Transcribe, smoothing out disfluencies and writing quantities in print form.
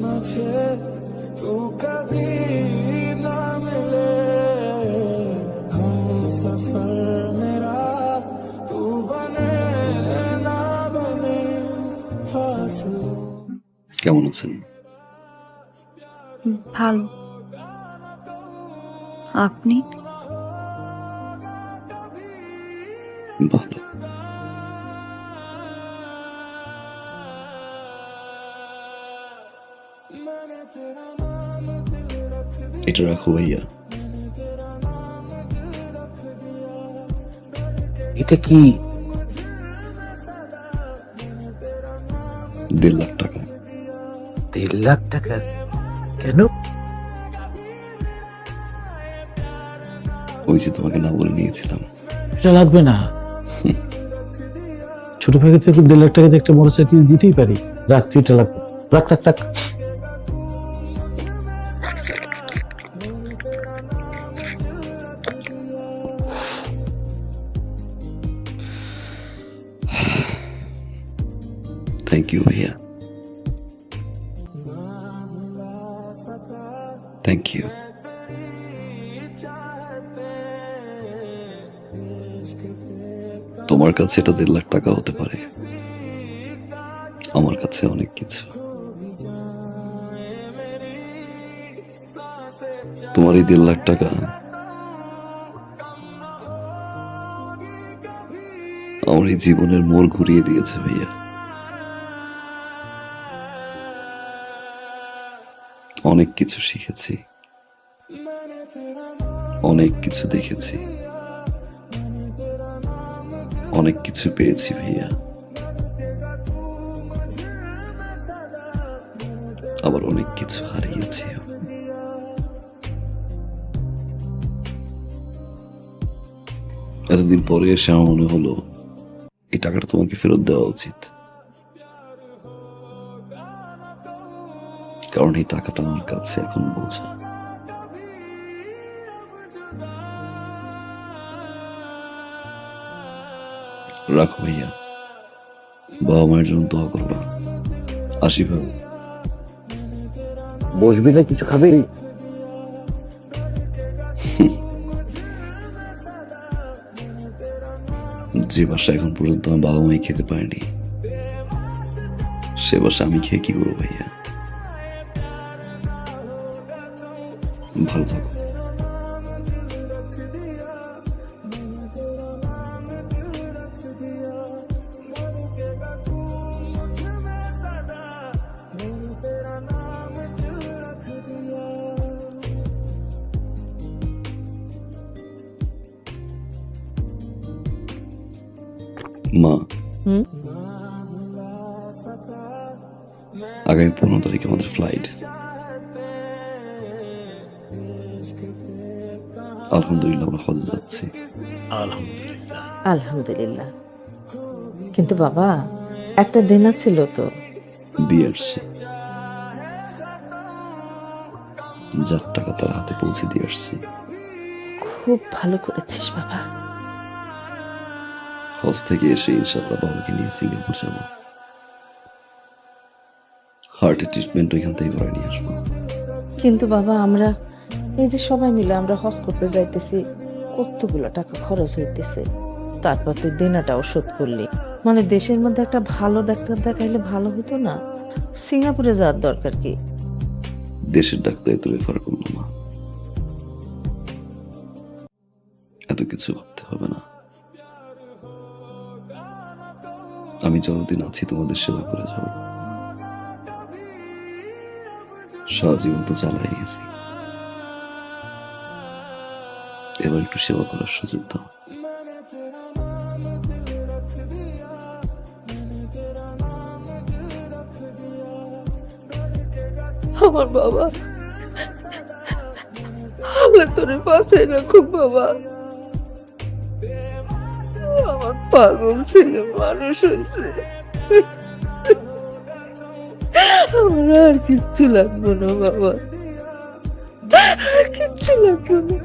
मुझे तू कभी ना मिले, हम सफर मेरा तू बने ना बने फासलों। কেমন আছেন? ভালো। আপনি? ভালো। এটা রাখো ভাইয়া। এটা কি? 1.5 লাখ টাকা। 1.5 লাখ টাকা? কেন? ওই যে তোমাকে না বলে নিয়েছিলাম। এটা লাগবে না। ছোট ভাইকে থেকে 1.5 লাখ টাকাতে একটা মোটরসাইকেল দিতেই পারি। রাখ, তুই এটা লাগবে। রাখ রাখ রাখ। থ্যাংক ইউ ভাইয়া, থ্যাংক ইউ। তোমার কাছে এটা 1.5 লাখ টাকা হতে পারে, আমার কাছে অনেক কিছু। তোমার এই 1.5 লাখ টাকা আমার এই জীবনের মোড় ঘুরিয়ে দিয়েছে ভাইয়া। অনেক কিছু শিখেছি, অনেক কিছু দেখেছি, অনেক কিছু পেয়েছি ভাইয়া, আবার অনেক কিছু হারিয়েছি। এতদিন পরে এসে আমার মনে হলো এই টাকাটা তোমাকে ফেরত দেওয়া উচিত, কারণ এই টাকাটা আমার কাছে এখন বোঝা। রাখো ভাইয়া, বাবা মায়ের জন্য দোয়া করবা। আসি ভাই। বসবি না, কিছু খাবি? যে বাসা এখন পর্যন্ত আমার বাবা মাই খেতে পারেনি, সে বাসা আমি খেয়ে কি করবো ভাইয়া? ভালো থাকো। মা, আগামী 15 তারিখে আমাদের ফ্লাইট। আলহামদুলিল্লাহ আমরা হজে যাচ্ছি। আলহামদুলিল্লাহ। আলহামদুলিল্লাহ। কিন্তু বাবা, একটা দেনা ছিল তো। দিয়ে আসছি, যার টাকা তার হাতে পৌঁছে দিয়ে আসছি। খুব ভালো করেছিস বাবা। হজ থেকে এসে ইনশাআল্লাহ বাবাকে নিয়ে সিঙ্গাপুর যাবো। হার্টের ট্রিটমেন্ট ওইখান থেকে করে নিয়ে আসবো। কিন্তু বাবা, আমরা এই যে সবাই মিলে আমরা হজ করতে যাইতেছি, কতগুলো টাকা খরচ হইতেছে, তারপর তুই দেনাটাও শোধ করলি। মানে দেশের মধ্যে একটা ভালো ডাক্তার দেখাইলে ভালো হতো না? সিঙ্গাপুরে যাওয়ার দরকার কি? দেশের ডাক্তার তো রেফার করলো মা, এত কিছু ভাবতে হবে না। আমি যতদিন আছি তোমাদের সেবা করে যাব। সারা জীবন তো চালাই গেছি, এবার একটু সেবা করার সুযোগ দাও। আমার বাবা, আমার তোরে বাঁচাই রাখুক বাবা। আমার পাগল ছেলে মানুষ হয়েছে, আমার আর কিচ্ছু লাগবে না বাবা, আর কিচ্ছু লাগবে না।